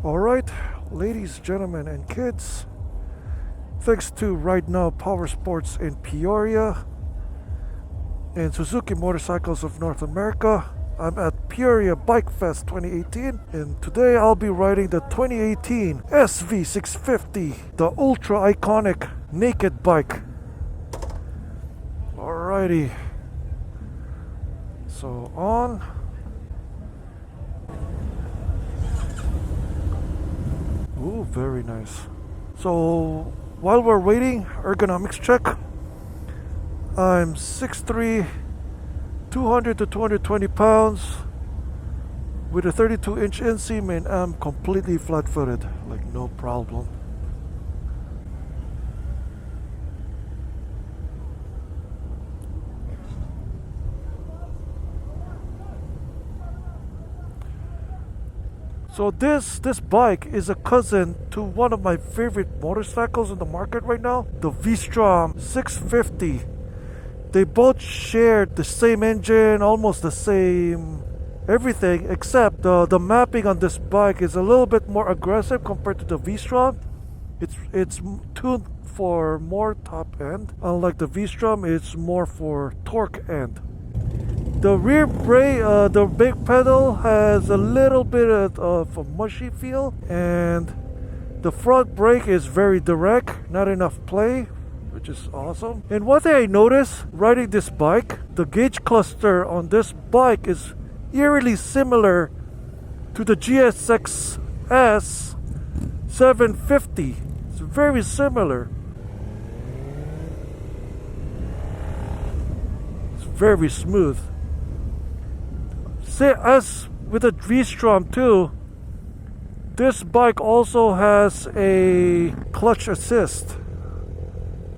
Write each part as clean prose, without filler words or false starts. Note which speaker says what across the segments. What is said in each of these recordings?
Speaker 1: Alright, ladies, gentlemen, and kids, thanks to Right Now Power Sports in Peoria and Suzuki Motorcycles of North America, I'm at Peoria Bike Fest 2018, and today I'll be riding the 2018 SV650, the ultra iconic naked bike. Alrighty, so on. Ooh, very nice. So while we're waiting, ergonomics check. I'm 6'3", 200 to 220 pounds with a 32-inch inseam, and I'm completely flat-footed, like no problem. So this bike is a cousin to one of my favorite motorcycles in the market right now, the V-Strom 650. They both shared the same engine, almost the same everything, except the mapping on this bike is a little bit more aggressive compared to the V-Strom. It's tuned for more top end, unlike the V-Strom, it's more for torque end. The rear brake, the brake pedal has a little bit of a mushy feel, and the front brake is very direct, not enough play, which is awesome. And one thing I noticed riding this bike, the gauge cluster on this bike is eerily similar to the GSX-750. It's very similar. It's very smooth. As with the V-Strom too, this bike also has a clutch assist,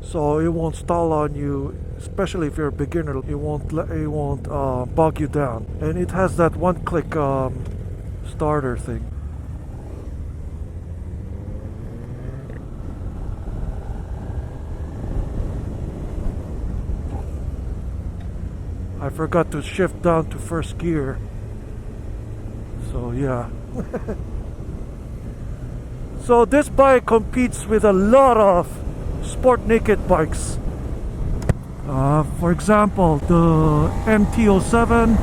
Speaker 1: so it won't stall on you, especially if you're a beginner. It won't bog you down, and it has that one-click starter thing. I forgot to shift down to first gear. So yeah. So this bike competes with a lot of sport naked bikes. For example, the MT-07,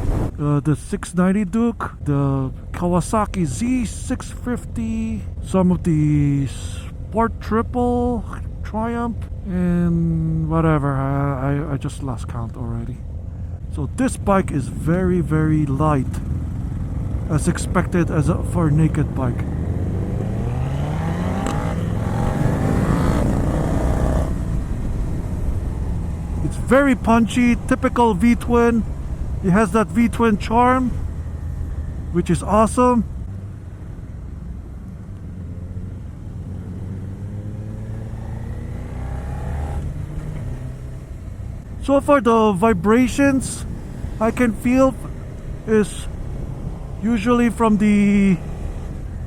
Speaker 1: the 690 Duke, the Kawasaki Z650, some of the Sport Triple, Triumph, and whatever. I just lost count already. So this bike is very, very light, as expected for a naked bike. It's very punchy, typical V-twin. It has that V-twin charm, which is awesome. So far, the vibrations I can feel is usually from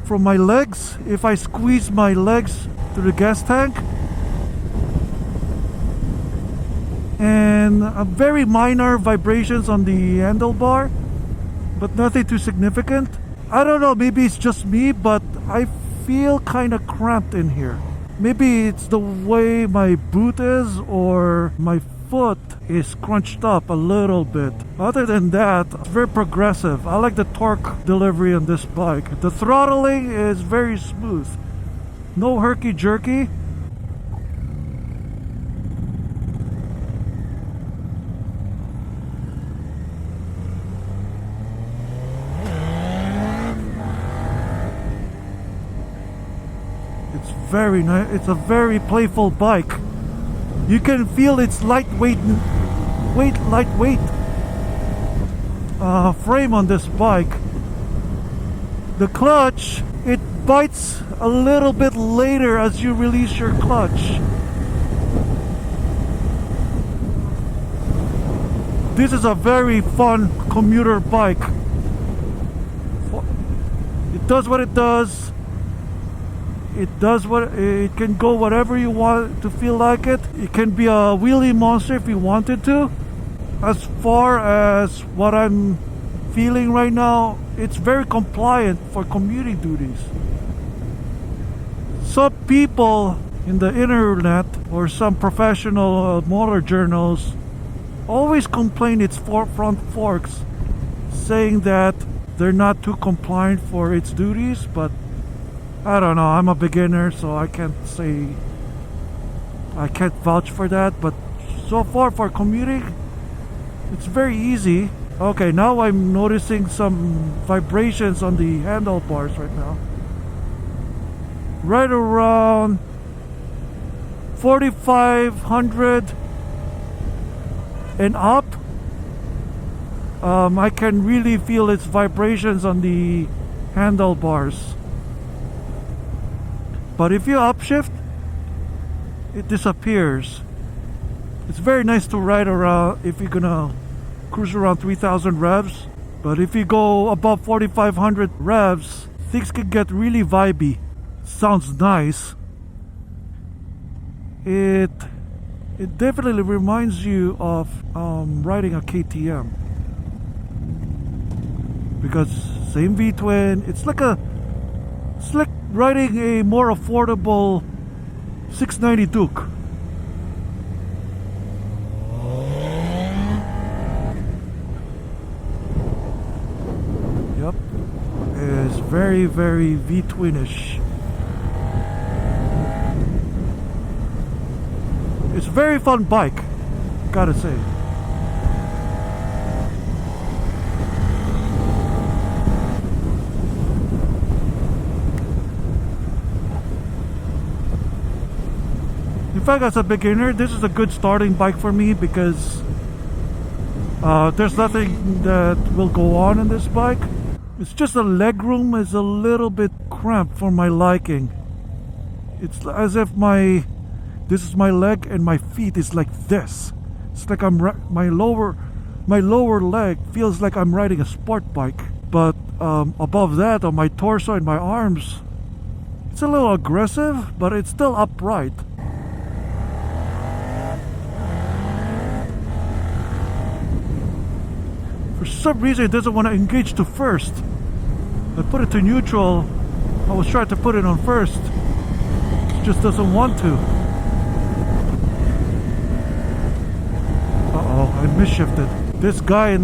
Speaker 1: my legs. If I squeeze my legs to the gas tank, and very minor vibrations on the handlebar, but nothing too significant. I don't know, maybe it's just me, but I feel kind of cramped in here. Maybe it's the way my boot is, or my foot is crunched up a little bit. Other than that, it's very progressive. I like the torque delivery on this bike. The throttling is very smooth. No herky-jerky. It's very nice. It's a very playful bike. You can feel its lightweight frame on this bike. The clutch, it bites a little bit later as you release your clutch. This is a very fun commuter bike. It does what it does. It can go whatever you want to feel like it. It can be a wheelie monster if you wanted to. As far as what I'm feeling right now, it's very compliant for commuting duties. some people in the internet or some professional motor journals always complain its front forks, saying that they're not too compliant for its duties, but I don't know, I'm a beginner, so I can't vouch for that. But so far for commuting, it's very easy. Okay, now I'm noticing some vibrations on the handlebars right now. Right around 4,500 and up, I can really feel its vibrations on the handlebars. But if you upshift, it disappears. It's very nice to ride around if you're gonna cruise around 3,000 revs. But if you go above 4,500 revs, things can get really vibey. Sounds nice. It definitely reminds you of riding a KTM, because same V-twin. It's like riding a more affordable 690 Duke. Yep, it's very, very V-twinish. It's a very fun bike, gotta say. In fact, as a beginner, this is a good starting bike for me, because there's nothing that will go on in this bike. It's just the legroom is a little bit cramped for my liking. It's as if this is my leg and my feet is like this. It's like my lower leg feels like I'm riding a sport bike. But above that, on my torso and my arms, it's a little aggressive, but it's still upright. For some reason, it doesn't want to engage to first. I put it to neutral. I was trying to put it on first. It just doesn't want to. I misshifted. This guy in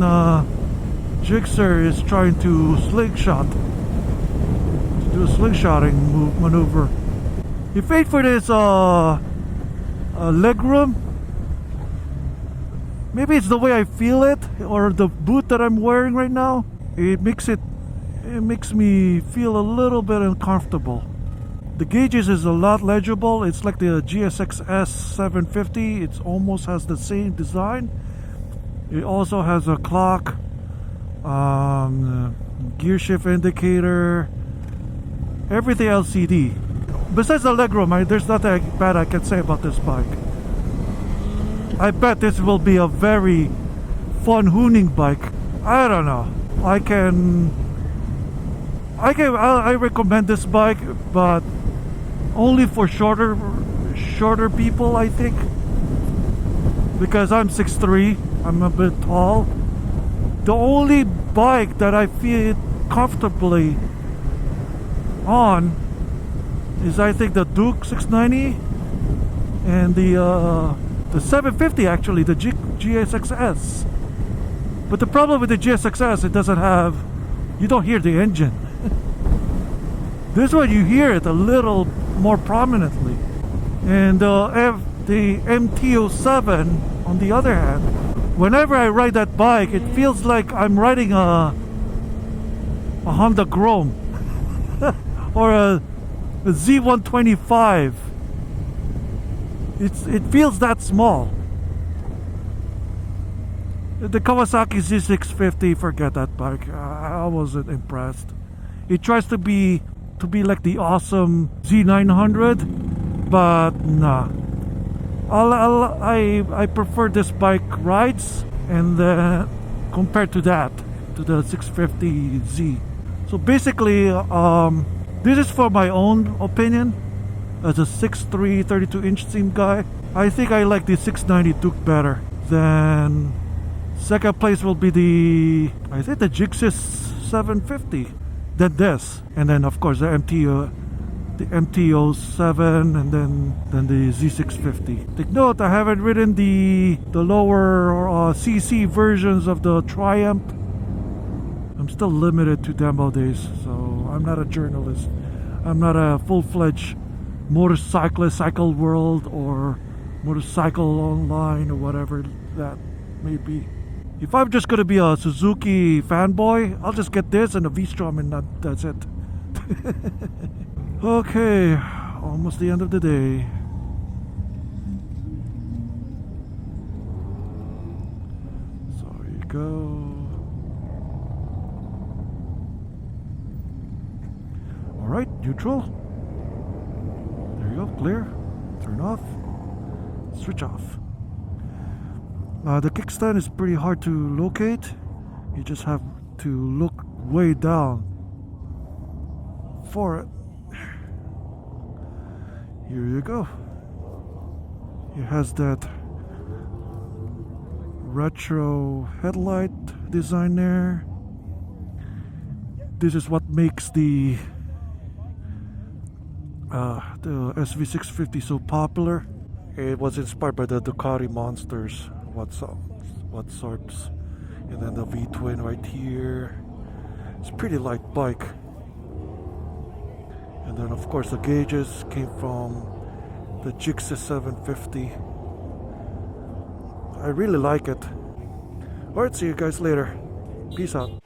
Speaker 1: Gixxer is trying to slingshot. To do a slingshotting maneuver. He paid for this legroom. Maybe it's the way I feel it, or the boot that I'm wearing right now. It makes me feel a little bit uncomfortable. The gauges is a lot legible. It's like the GSX-750. It almost has the same design. It also has a clock, gear shift indicator, everything LCD. Besides the legroom, there's nothing bad I can say about this bike. I bet this will be a very fun hooning bike. I don't know. I recommend this bike, but only for shorter people, I think, because I'm 6'3", I'm a bit tall. The only bike that I feel comfortably on is, I think, the Duke 690 and the 750, actually, the GSX-S. But the problem with the GSX-S, you don't hear the engine. This one you hear it a little more prominently. And the MT-07, on the other hand, whenever I ride that bike, it feels like I'm riding a Honda Chrome or a Z125. It feels that small. The Kawasaki Z650, forget that bike. I wasn't impressed. It tries to be like the awesome Z900, but nah. I prefer this bike rides, and compared to that, to the 650Z. So basically, this is for my own opinion. As a 6'3", 32-inch seam guy, I think I like the 690 Duke better. Then second place will be the GSX 750. Then this, and then of course the the MT-07 and then the Z650. Take note, I haven't ridden the lower CC versions of the Triumph. I'm still limited to demo days, so I'm not a journalist. I'm not a full-fledged motorcyclist, Cycle World or Motorcycle Online or whatever that may be. If I'm just gonna be a Suzuki fanboy, I'll just get this and a V-Strom and that's it. Okay, almost the end of the day. So here you go. Alright, neutral. There you go, clear. Turn off. Switch off. The kickstand is pretty hard to locate. You just have to look way down for it. Here you go. It has that retro headlight design there. This is what makes the SV650 so popular. It was inspired by the Ducati monsters, what sorts, and then the V-twin right here. It's a pretty light bike. And then of course the gauges came from the GSX-R 750. I really like it. Alright, see you guys later. Peace out.